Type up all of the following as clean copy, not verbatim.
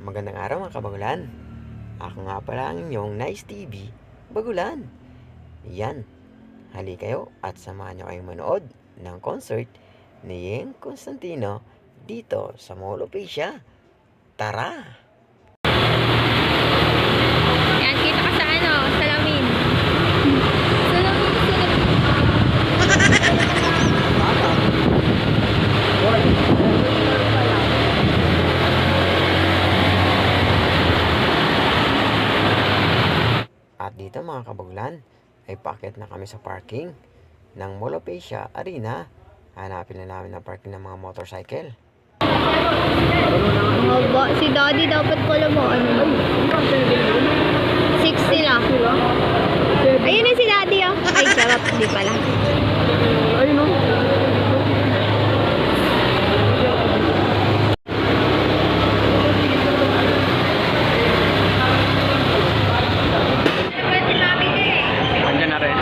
Magandang araw mga kabagulan. Ako nga pala ang inyong Nice TV, Bagulan. Yan, hali kayo at samahan nyo kayong manood ng concert ni Yeng Constantino dito sa Mall of Asia. Tara! Yan, kita ka sa salamin. Salamin. At dito mga kabagulan, ay paakyat na kami sa parking ng Mall of Asia Arena. Hanapin na namin ang parking ng mga motorcycle. Haba, si Daddy dapat pala mo, 60 lang. Ayun na si Daddy, oh. Ay, charot, di pala. Ayun o. Andiyan na rin.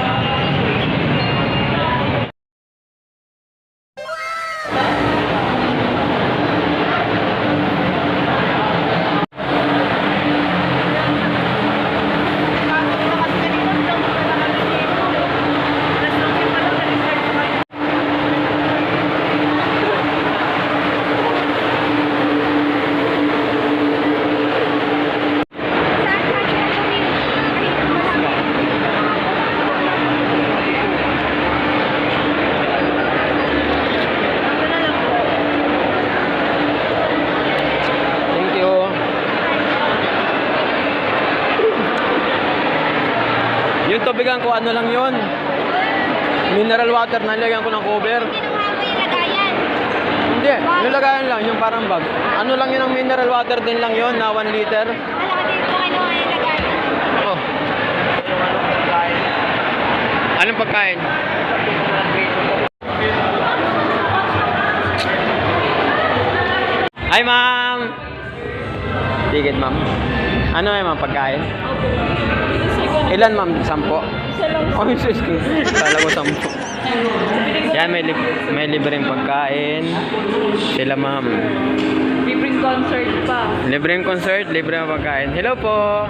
Thank you. Yung tubigan ko, ano lang yun? Mineral water, nalagyan ko ng cover. Kinuha mo yung lagayan. Hindi, yung lagayan lang, yung parang bag. Ano lang yun ang mineral water din lang yun, na 1 liter. Wala ka din kung kinuha yung lagayan. Oh. Anong pagkain? Hi, ma'am! Tigit, ma'am. Ano ay ma'am, pagkain? Ilan, ma'am? 10? Oh, sus ko. Kala ko 10. Yan, may libreng pagkain. Sila, ma'am. Libreng concert pa. Libreng concert, libreng pagkain. Hello po!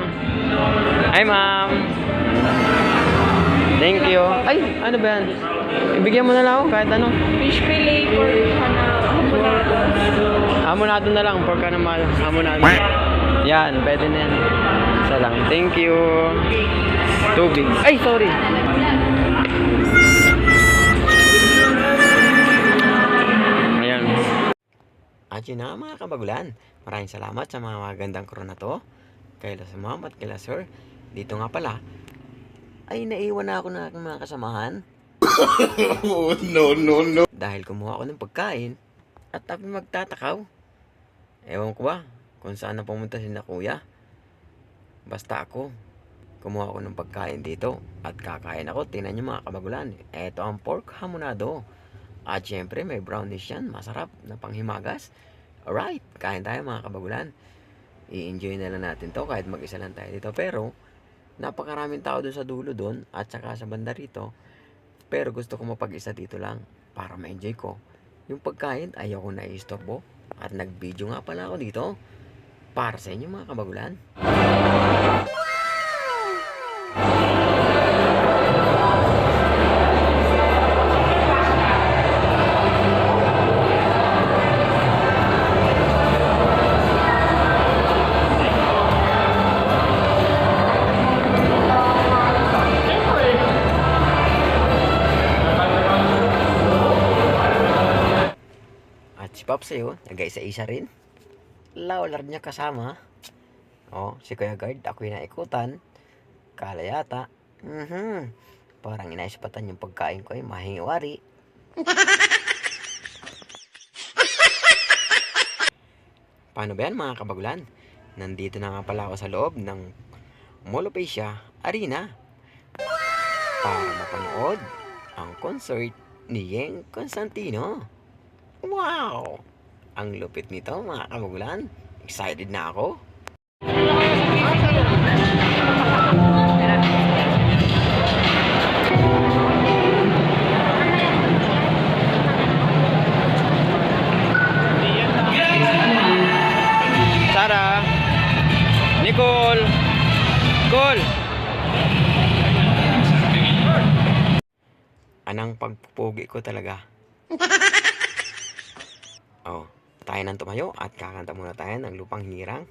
Hi, ma'am! Thank you. Ay, ano ba yan? Ibigyan mo na lang ako kahit ano. Fish fillet for hamonado. Hamonado na lang, pork na mahal. Hamonado. Yan, pwede na yan. Isa lang. Thank you. Tubig. Ay, sorry. Ayan. At yun na mga kabagulan. Maraming salamat sa mga magandang crew na to. Kaila sa ma'am at kaila sir. Dito nga pala, ay naiwan na ako ng aking mga kasamahan. Oh, no. Dahil kumuha ako ng pagkain at ako magtatakaw. Ewan ko ba kung saan na pumunta si na kuya. Basta ako, kumuha ako ng pagkain dito at kakain ako. Tingnan nyo mga kabagulan. Eto ang pork hamonado. At syempre may brownish yan. Masarap na panghimagas. Alright, kain tayo mga kabagulan. I-enjoy na lang natin to kahit mag-isa lang tayo dito. Pero napakaraming tao doon sa dulo doon at saka sa banda rito. Pero gusto ko mapag-isa dito lang para ma-enjoy ko yung pagkain. Ayaw ko na i-stop at nag-video nga pala ako dito para sa inyo mga kabagulan. Si Pops sa'yo, nag-isa-isa rin. Lawlar niya kasama. Oh, si Kuya Guard, ako yung naikutan. Kala yata. Parang inaispatan yung pagkain ko ay mahingiwari. Paano ba yan mga kabagulan? Nandito na nga pala ako sa loob ng Mall of Asia Arena para mapanood ang concert ni Yeng Constantino. Wow! Ang lupit nito mga kabagulan. Excited na ako. Sarah. idol. Anang pagpupugi ko talaga. Oh, tayo nang tumayo at kakanta muna tayo ng Lupang Hinirang.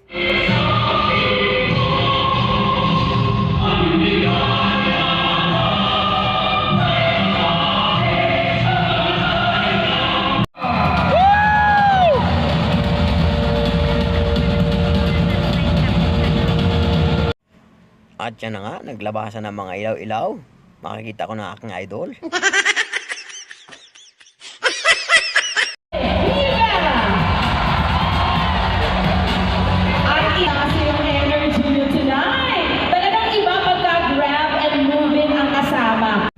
At yan na nga, naglabasan ng mga ilaw-ilaw. Makikita ko na aking idol. At itaas yung energy nyo tonight. Talagang iba pagka grab and moving ang kasama.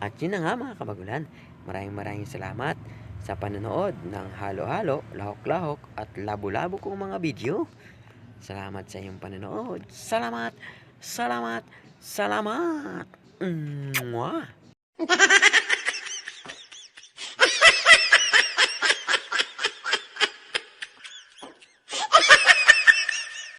At yun na nga mga kabagulan, maraming salamat sa panonood ng halo-halo, lahok-lahok at labo-labo kong mga video. Salamat sa iyong panonood. Salamat, salamat, salamat. Mwah.